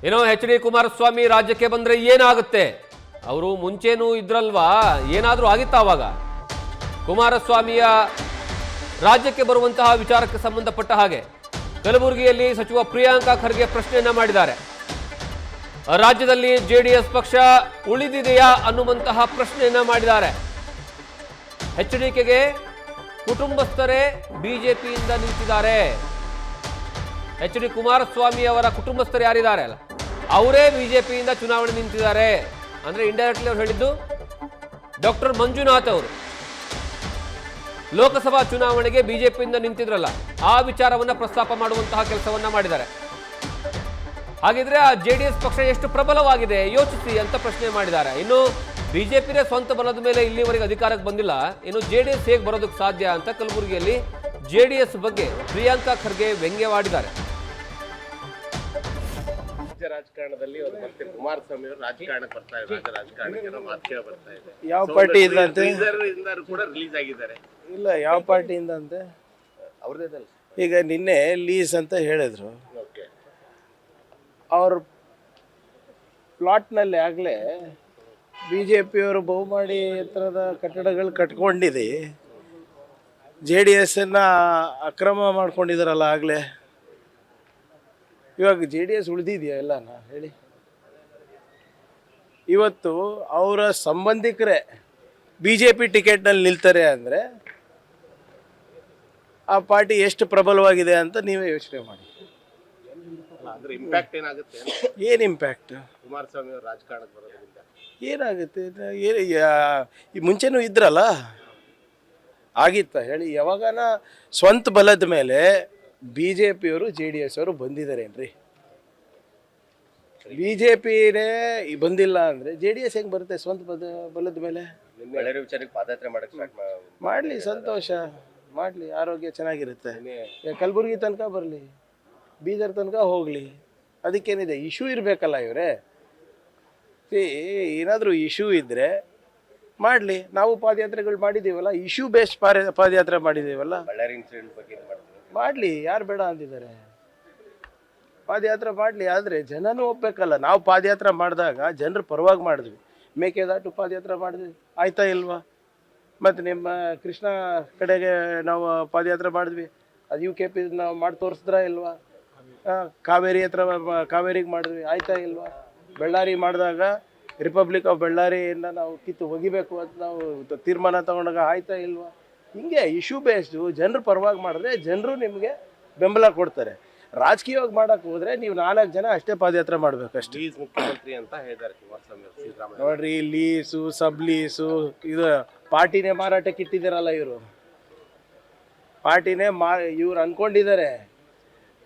ಏನೋ ಎಚ್.ಡಿ. ಕುಮಾರಸ್ವಾಮಿ ರಾಜ್ಯಕ್ಕೆ ಬಂದ್ರೆ ಏನಾಗುತ್ತೆ? ಅವರು ಮುಂಚೆನೂ ಇದ್ರಲ್ವಾ, ಏನಾದರೂ ಆಗಿತ್ತಾ ಅವಾಗ? ಕುಮಾರಸ್ವಾಮಿಯ ರಾಜ್ಯಕ್ಕೆ ಬರುವಂತಹ ವಿಚಾರಕ್ಕೆ ಸಂಬಂಧಪಟ್ಟ ಹಾಗೆ ಕಲಬುರಗಿಯಲ್ಲಿ ಸಚಿವ ಪ್ರಿಯಾಂಕಾ ಖರ್ಗೆ ಪ್ರಶ್ನೆಯನ್ನ ಮಾಡಿದ್ದಾರೆ. ರಾಜ್ಯದಲ್ಲಿ ಜೆಡಿಎಸ್ ಪಕ್ಷ ಉಳಿದಿದೆಯಾ ಅನ್ನುವಂತಹ ಪ್ರಶ್ನೆಯನ್ನ ಮಾಡಿದ್ದಾರೆ. ಎಚ್.ಡಿ.ಕೆಗೆ ಕುಟುಂಬಸ್ಥರೇ ಬಿಜೆಪಿಯಿಂದ ನಿಂತಿದ್ದಾರೆ. ಎಚ್.ಡಿ. ಕುಮಾರಸ್ವಾಮಿ ಅವರ ಕುಟುಂಬಸ್ಥರು ಯಾರಿದ್ದಾರೆ ಅಲ್ಲ, ಅವರೇ ಬಿಜೆಪಿಯಿಂದ ಚುನಾವಣೆ ನಿಂತಿದ್ದಾರೆ. ಅಂದ್ರೆ ಇಂಡೈರೆಕ್ಟ್ಲಿ ಅವ್ರು ಹೇಳಿದ್ದು ಡಾಕ್ಟರ್ ಮಂಜುನಾಥ್ ಅವರು ಲೋಕಸಭಾ ಚುನಾವಣೆಗೆ ಬಿಜೆಪಿಯಿಂದ ನಿಂತಿದ್ರಲ್ಲ, ಆ ವಿಚಾರವನ್ನ ಪ್ರಸ್ತಾಪ ಮಾಡುವಂತಹ ಕೆಲಸವನ್ನ ಮಾಡಿದ್ದಾರೆ. ಹಾಗಿದ್ರೆ ಆ ಜೆಡಿಎಸ್ ಪಕ್ಷ ಎಷ್ಟು ಪ್ರಬಲವಾಗಿದೆ ಯೋಚಿಸಿ ಅಂತ ಪ್ರಶ್ನೆ ಮಾಡಿದ್ದಾರೆ. ಇನ್ನು ಬಿಜೆಪಿನೇ ಸ್ವಂತ ಬಲದ ಮೇಲೆ ಇಲ್ಲಿವರೆಗೆ ಅಧಿಕಾರಕ್ಕೆ ಬಂದಿಲ್ಲ, ಇನ್ನು ಜೆಡಿಎಸ್ ಹೇಗೆ ಬರೋದಕ್ಕೆ ಸಾಧ್ಯ ಅಂತ ಕಲಬುರಗಿಯಲ್ಲಿ ಜೆಡಿಎಸ್ ಬಗ್ಗೆ ಪ್ರಿಯಾಂಕಾ ಖರ್ಗೆ ವ್ಯಂಗ್ಯವಾಡಿದ್ದಾರೆ. ರಾಜಕಾರಣದಲ್ಲಿ ಮತ್ತೆ ಕುಮಾರಸ್ವಾಮಿ ಅವರು ರಾಜಕಾರಣಕ್ಕೆ ಬರ್ತಾ ಇದ್ದಾರೆ. ರಾಜಕಾರಣಕ್ಕೆ ಮಾತುಕತೆ ಬರ್ತಾ ಇದೆ. ಯಾವ ಪಾರ್ಟಿಯಿಂದ ಅಂತೆ? ಕೂಡ ರಿಲೀಸ್ ಆಗಿದ್ದಾರೆ. ಇಲ್ಲ, ಯಾವ ಪಾರ್ಟಿಯಿಂದ ಅಂತೆ? ಅವ್ರದ್ದೇದಲ್ಲ. ಈಗ ನಿನ್ನೆ ಲೀಸ್ ಅಂತ ಹೇಳಿದ್ರು. ಓಕೆ. ಅವ್ರ ಪ್ಲಾಟ್ನಲ್ಲಿ ಆಗಲೇ ಬಿ ಜೆ ಪಿಯವರು ಬಹುಮಾಡಿ ಎತ್ತರದ ಕಟ್ಟಡಗಳು ಕಟ್ಕೊಂಡಿದೆ. ಜೆ ಡಿ ಎಸ್ಸನ್ನು ಅಕ್ರಮ ಮಾಡ್ಕೊಂಡಿದ್ದಾರಲ್ಲ ಆಗಲೇ. ಇವಾಗ ಜೆ ಡಿ ಎಸ್ ಉಳಿದಿದೆಯಾ ಎಲ್ಲನ ಹೇಳಿ? ಇವತ್ತು ಅವರ ಸಂಬಂಧಿಕರೇ ಬಿ ಜೆ ಪಿ ಟಿಕೆಟ್ನಲ್ಲಿ ನಿಲ್ತಾರೆ ಅಂದರೆ ಆ ಪಾರ್ಟಿ ಎಷ್ಟು ಪ್ರಬಲವಾಗಿದೆ ಅಂತ ನೀವೇ ಯೋಚನೆ ಮಾಡಿ. ಅದ್ರ ಇಂಪ್ಯಾಕ್ಟ್ ಏನಾಗುತ್ತೆ? ಏನು ಇಂಪ್ಯಾಕ್ಟ್? ಕುಮಾರಸ್ವಾಮಿ ಅವರು ರಾಜಕಾರಣಕ್ಕೆ ಬರೋದ್ರಿಂದ ಏನಾಗುತ್ತೆ? ಈ ಮುಂಚೆನೂ ಇದ್ರಲ್ಲ, ಆಗಿತ್ತ ಹೇಳಿ? ಯಾವಾಗನ ಸ್ವಂತ ಬಲದ ಮೇಲೆ ಬಿ ಜೆ ಪಿಯವರು ಜೆ ಡಿ ಎಸ್ ಅವರು ಬಂದಿದ್ದಾರೇನ್ರಿ? ಬಿ ಜೆ ಪಿನೇ ಬಂದಿಲ್ಲ ಅಂದರೆ ಜೆ ಡಿ ಎಸ್ ಹೆಂಗೆ ಬರುತ್ತೆ ಸ್ವಂತ ಬಲದ ಮೇಲೆ? ವಿಚಾರಕ್ಕೆ ಪಾದಯಾತ್ರೆ ಮಾಡಕ್ಕೆ ಮಾಡಲಿ, ಸಂತೋಷ ಮಾಡಲಿ, ಆರೋಗ್ಯ ಚೆನ್ನಾಗಿರುತ್ತೆ. ಕಲಬುರಗಿ ತನಕ ಬರಲಿ, ಬೀದರ್ ತನಕ ಹೋಗಲಿ, ಅದಕ್ಕೇನಿದೆ? ಇಶ್ಯೂ ಇರಬೇಕಲ್ಲ ಇವರೇ. ಏನಾದರೂ ಇಶ್ಯೂ ಇದ್ದರೆ ಮಾಡಲಿ. ನಾವು ಪಾದಯಾತ್ರೆಗಳು ಮಾಡಿದ್ದೀವಲ್ಲ, ಇಶ್ಯೂ ಬೇಸ್ಡ್ ಪಾದಯಾತ್ರೆ ಮಾಡಿದ್ದೀವಲ್ಲ, ಬಳ್ಳಾರಿ ಇನ್ಸಿಡೆಂಟ್ ಬಗ್ಗೆ ಮಾಡಲಿ. ಯಾರು ಬೇಡ ಅಂದಿದ್ದಾರೆ? ಪಾದಯಾತ್ರೆ ಮಾಡಲಿ, ಆದರೆ ಜನನೂ ಒಪ್ಪಬೇಕಲ್ಲ. ನಾವು ಪಾದಯಾತ್ರೆ ಮಾಡಿದಾಗ ಜನರ ಪರವಾಗಿ ಮಾಡಿದ್ವಿ. ಮೇಕೆದಾಟು ಪಾದಯಾತ್ರೆ ಮಾಡಿದ್ವಿ, ಆಯ್ತಾ ಇಲ್ವಾ? ಮತ್ತು ನಿಮ್ಮ ಕೃಷ್ಣ ಕಡೆಗೆ ನಾವು ಪಾದಯಾತ್ರೆ ಮಾಡಿದ್ವಿ, ಅದು ಯು ಕೆ ಪಿ ನಾವು ಮಾಡಿ ತೋರಿಸಿದ್ರಾ ಇಲ್ವಾ? ಕಾವೇರಿ ಹತ್ರ ಕಾವೇರಿಗೆ ಮಾಡಿದ್ವಿ, ಆಯ್ತಾ ಇಲ್ವಾ? ಬಳ್ಳಾರಿ ಮಾಡಿದಾಗ ರಿಪಬ್ಲಿಕ್ ಆಫ್ ಬಳ್ಳಾರಿಯಿಂದ ನಾವು ಕಿತ್ತು ಒಗಿಬೇಕು ಅಂತ ನಾವು ತೀರ್ಮಾನ ತಗೊಂಡಾಗ ಆಯ್ತಾ ಇಲ್ವಾ? ಹಿಂಗೆ ಇಶ್ಯೂ ಬೇಸ್ಡು ಜನರ ಪರವಾಗಿ ಮಾಡಿದ್ರೆ ಜನರು ನಿಮಗೆ ಬೆಂಬಲ ಕೊಡ್ತಾರೆ. ರಾಜಕೀಯವಾಗಿ ಮಾಡೋಕ್ಕೆ ಹೋದರೆ ನೀವು 4 ಜನ ಅಷ್ಟೇ ಪಾದಯಾತ್ರೆ ಮಾಡಬೇಕಷ್ಟೇ. ಮುಖ್ಯಮಂತ್ರಿ ಅಂತ ಹೇಳಿದ್ದಾರೆ ಕುಮಾರಸ್ವಾಮಿ ಅವರು. ಸಿದ್ದರಾಮಯ್ಯ ನೋಡ್ರಿ, ಲೀಸು ಸಬ್ ಲೀಸು ಇದು ಪಾರ್ಟಿನೇ ಮಾರಾಟಕ್ಕೆ ಇಟ್ಟಿದ್ದಾರಲ್ಲ ಇವರು. ಪಾರ್ಟಿನೇ ಇವ್ರು ಅಂದ್ಕೊಂಡಿದ್ದಾರೆ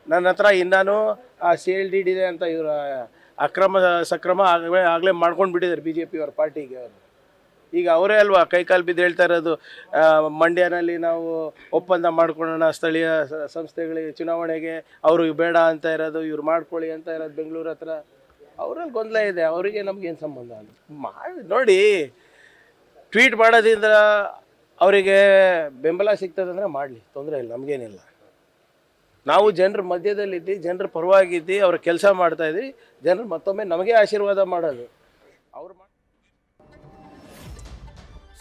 ನನ್ನ ಹತ್ರ ಇನ್ನೂ ಆ ಸೇಲ್ ಡೀಡ್ ಇದೆ ಅಂತ. ಇವರು ಅಕ್ರಮ ಸಕ್ರಮ ಆಗಲೇ ಮಾಡ್ಕೊಂಡು ಬಿಟ್ಟಿದ್ದಾರೆ ಬಿ ಜೆ ಪಿ ಅವ್ರ ಪಾರ್ಟಿಗೆ. ಅವರು ಈಗ ಅವರೇ ಅಲ್ವಾ ಕೈಕಾಲು ಬಿದ್ದು ಹೇಳ್ತಾ ಇರೋದು, ಮಂಡ್ಯನಲ್ಲಿ ನಾವು ಒಪ್ಪಂದ ಮಾಡ್ಕೊಳ್ಳೋಣ ಸ್ಥಳೀಯ ಸಂಸ್ಥೆಗಳಿಗೆ ಚುನಾವಣೆಗೆ, ಅವರು ಬೇಡ ಅಂತ ಇರೋದು, ಇವ್ರು ಮಾಡ್ಕೊಳ್ಳಿ ಅಂತ ಇರೋದು ಬೆಂಗಳೂರು ಹತ್ರ. ಅವರಲ್ಲಿ ಗೊಂದಲ ಇದೆ, ಅವರಿಗೆ ನಮಗೇನು ಸಂಬಂಧ ಅಂತ ಮಾಡಿ ನೋಡಿ. ಟ್ವೀಟ್ ಮಾಡೋದ್ರಿಂದ ಅವರಿಗೆ ಬೆಂಬಲ ಸಿಗ್ತದಂದರೆ ಮಾಡಲಿ, ತೊಂದರೆ ಇಲ್ಲ, ನಮಗೇನಿಲ್ಲ. ನಾವು ಜನರ ಮಧ್ಯದಲ್ಲಿದ್ದು ಜನರ ಪರವಾಗಿದ್ದು ಅವ್ರ ಕೆಲಸ ಮಾಡ್ತಾಯಿದ್ವಿ. ಜನರು ಮತ್ತೊಮ್ಮೆ ನಮಗೆ ಆಶೀರ್ವಾದ ಮಾಡೋದು ಅವ್ರು.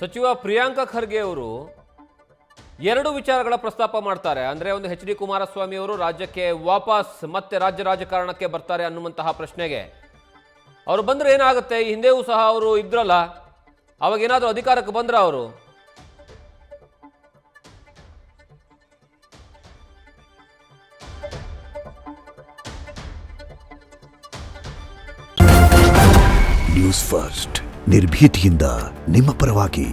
ಸಚಿವ ಪ್ರಿಯಾಂಕಾ ಖರ್ಗೆ ಅವರು 2 ವಿಚಾರಗಳ ಪ್ರಸ್ತಾಪ ಮಾಡ್ತಾರೆ. ಅಂದರೆ ಒಂದು ಎಚ್.ಡಿ. ಕುಮಾರಸ್ವಾಮಿ ಅವರು ರಾಜ್ಯಕ್ಕೆ ವಾಪಸ್ ಮತ್ತೆ ರಾಜ್ಯ ರಾಜಕಾರಣಕ್ಕೆ ಬರ್ತಾರೆ ಅನ್ನುವಂತಹ ಪ್ರಶ್ನೆಗೆ ಅವರು ಬಂದರೆ ಏನಾಗುತ್ತೆ? ಈ ಹಿಂದೆಯೂ ಸಹ ಅವರು ಇದ್ರಲ್ಲ, ಅವಾಗ ಏನಾದರೂ ಅಧಿಕಾರಕ್ಕೆ ಬಂದ್ರ ಅವರು? ನ್ಯೂಸ್ ಫಸ್ಟ್ ನಿರ್ಭೀತಿಯಿಂದ ನಿಮ್ಮ ಪರವಾಗಿ.